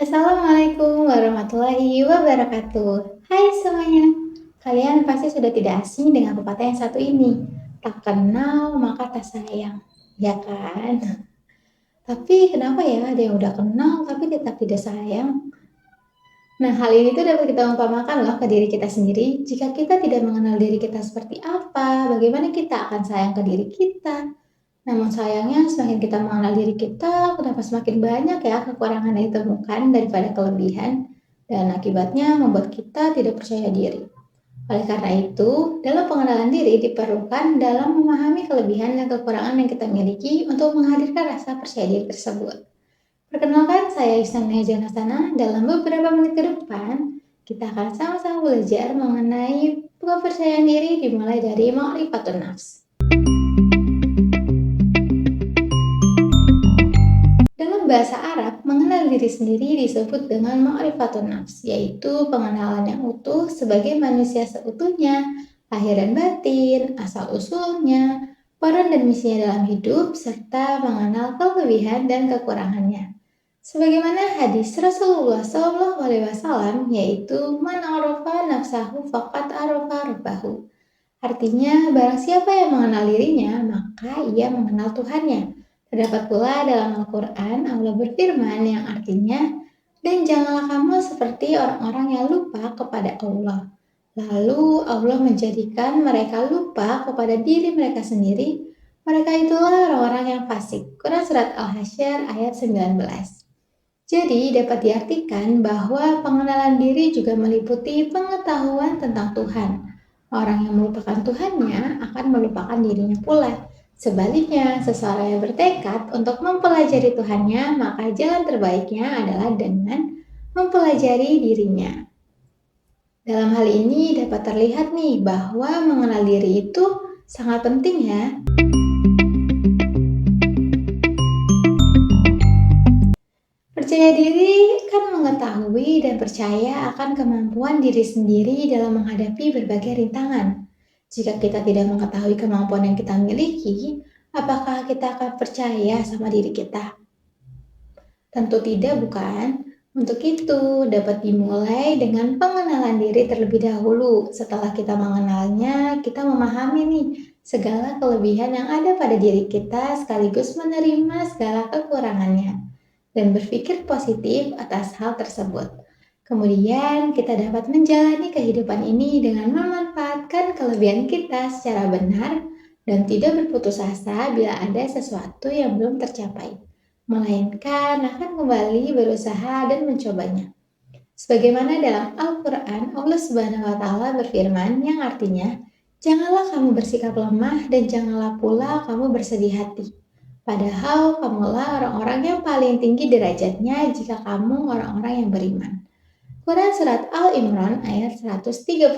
Assalamualaikum warahmatullahi wabarakatuh. Hai semuanya, kalian pasti sudah tidak asing dengan pepatah yang satu ini. Tak kenal maka tak sayang, ya kan? Tapi kenapa ya ada yang udah kenal tapi tetap tidak sayang? Nah, hal ini tuh dapat kita umpamakan loh ke diri kita sendiri. Jika kita tidak mengenal diri kita seperti apa, bagaimana kita akan sayang ke diri kita? Namun sayangnya semakin kita mengenal diri kita, kenapa semakin banyak ya kekurangan yang ditemukan daripada kelebihan, dan akibatnya membuat kita tidak percaya diri. Oleh karena itu, dalam pengenalan diri diperlukan dalam memahami kelebihan dan kekurangan yang kita miliki untuk menghadirkan rasa percaya diri tersebut. Perkenalkan, saya Ihsan Janasana. Dalam beberapa menit ke depan, kita akan sama-sama belajar mengenai kepercayaan diri dimulai dari Ma'rifatun Nafs. Dalam bahasa Arab, mengenal diri sendiri disebut dengan ma'rifatun nafs, yaitu pengenalan yang utuh sebagai manusia seutuhnya, lahir dan batin, asal-usulnya, peran dan misinya dalam hidup, serta mengenal kelebihan dan kekurangannya. Sebagaimana hadis Rasulullah SAW, yaitu man arafa nafsahu faqad arafa rabbahu. Artinya, barang siapa yang mengenal dirinya, maka ia mengenal Tuhannya. Terdapat pula dalam Al-Quran, Allah berfirman yang artinya, dan janganlah kamu seperti orang-orang yang lupa kepada Allah. Lalu Allah menjadikan mereka lupa kepada diri mereka sendiri. Mereka itulah orang-orang yang fasik. Quran Surat Al-Hasyr ayat 19. Jadi dapat diartikan bahwa pengenalan diri juga meliputi pengetahuan tentang Tuhan. Orang yang melupakan Tuhannya akan melupakan dirinya pula. Sebaliknya, seseorang yang bertekad untuk mempelajari Tuhannya, maka jalan terbaiknya adalah dengan mempelajari dirinya. Dalam hal ini dapat terlihat nih bahwa mengenal diri itu sangat penting ya. Percaya diri kan mengetahui dan percaya akan kemampuan diri sendiri dalam menghadapi berbagai rintangan. Jika kita tidak mengetahui kemampuan yang kita miliki, apakah kita akan percaya sama diri kita? Tentu tidak, bukan? Untuk itu, dapat dimulai dengan pengenalan diri terlebih dahulu. Setelah kita mengenalnya, kita memahami nih segala kelebihan yang ada pada diri kita sekaligus menerima segala kekurangannya dan berpikir positif atas hal tersebut. Kemudian kita dapat menjalani kehidupan ini dengan memanfaatkan kelebihan kita secara benar dan tidak berputus asa bila ada sesuatu yang belum tercapai, melainkan akan kembali berusaha dan mencobanya. Sebagaimana dalam Al-Quran, Allah Subhanahu wa Ta'ala berfirman yang artinya, janganlah kamu bersikap lemah dan janganlah pula kamu bersedih hati. Padahal kamulah orang-orang yang paling tinggi derajatnya jika kamu orang-orang yang beriman. Quran Surat Al-Imran ayat 139.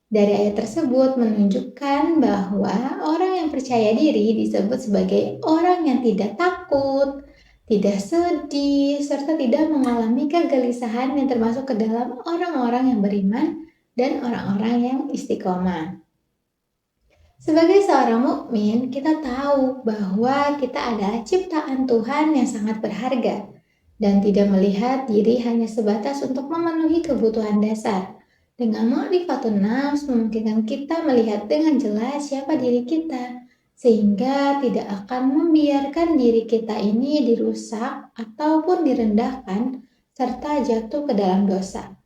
Dari ayat tersebut menunjukkan bahwa orang yang percaya diri disebut sebagai orang yang tidak takut, tidak sedih, serta tidak mengalami kegelisahan yang termasuk ke dalam orang-orang yang beriman dan orang-orang yang istiqomah. Sebagai seorang mukmin, kita tahu bahwa kita adalah ciptaan Tuhan yang sangat berharga dan tidak melihat diri hanya sebatas untuk memenuhi kebutuhan dasar. Dengan ma'rifatun nafs memungkinkan kita melihat dengan jelas siapa diri kita, sehingga tidak akan membiarkan diri kita ini dirusak ataupun direndahkan serta jatuh ke dalam dosa.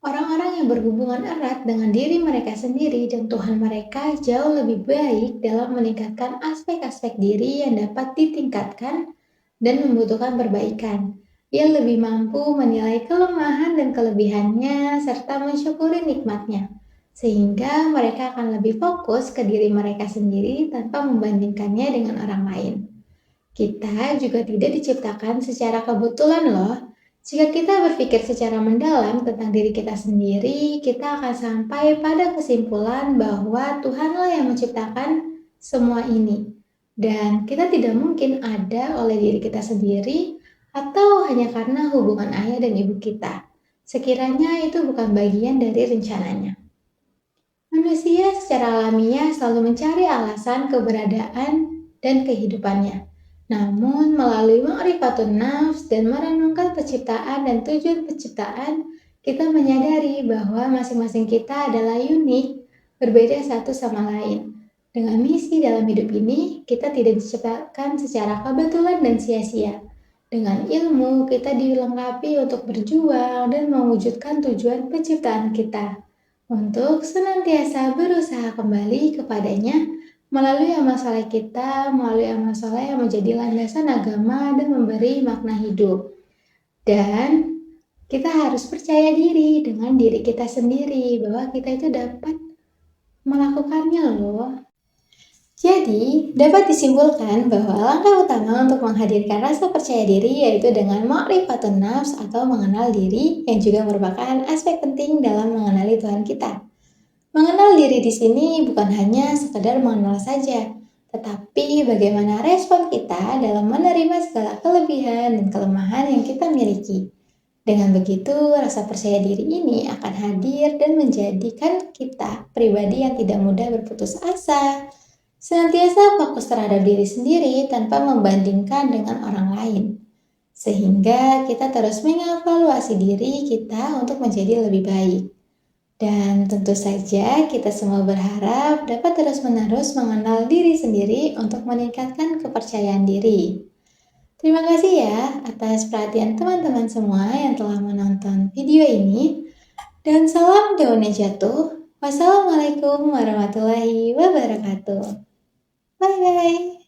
Orang-orang yang berhubungan erat dengan diri mereka sendiri dan Tuhan mereka jauh lebih baik dalam meningkatkan aspek-aspek diri yang dapat ditingkatkan dan membutuhkan perbaikan. Ia lebih mampu menilai kelemahan dan kelebihannya serta mensyukuri nikmatnya, sehingga mereka akan lebih fokus ke diri mereka sendiri tanpa membandingkannya dengan orang lain. Kita juga tidak diciptakan secara kebetulan loh. Jika kita berpikir secara mendalam tentang diri kita sendiri, kita akan sampai pada kesimpulan bahwa Tuhanlah yang menciptakan semua ini. Dan kita tidak mungkin ada oleh diri kita sendiri atau hanya karena hubungan ayah dan ibu kita. Sekiranya itu bukan bagian dari rencananya. Manusia secara alamiah selalu mencari alasan keberadaan dan kehidupannya. Namun, melalui ma'rifatun nafs dan merenungkan penciptaan dan tujuan penciptaan, kita menyadari bahwa masing-masing kita adalah unik, berbeda satu sama lain. Dengan misi dalam hidup ini, kita tidak diciptakan secara kebetulan dan sia-sia. Dengan ilmu, kita dilengkapi untuk berjuang dan mewujudkan tujuan penciptaan kita. Untuk senantiasa berusaha kembali kepadanya melalui amal soleh kita, melalui amal soleh yang menjadi landasan agama dan memberi makna hidup. Dan kita harus percaya diri dengan diri kita sendiri bahwa kita itu dapat melakukannya loh. Jadi, dapat disimpulkan bahwa langkah utama untuk menghadirkan rasa percaya diri yaitu dengan ma'rifatun nafs atau mengenal diri yang juga merupakan aspek penting dalam mengenali Tuhan kita. Mengenal diri di sini bukan hanya sekedar mengenal saja, tetapi bagaimana respon kita dalam menerima segala kelebihan dan kelemahan yang kita miliki. Dengan begitu, rasa percaya diri ini akan hadir dan menjadikan kita pribadi yang tidak mudah berputus asa, senantiasa fokus terhadap diri sendiri tanpa membandingkan dengan orang lain. Sehingga kita terus mengevaluasi diri kita untuk menjadi lebih baik. Dan tentu saja kita semua berharap dapat terus-menerus mengenal diri sendiri untuk meningkatkan kepercayaan diri. Terima kasih ya atas perhatian teman-teman semua yang telah menonton video ini. Dan salam daunnya jatuh. Wassalamualaikum warahmatullahi wabarakatuh. Bye-bye.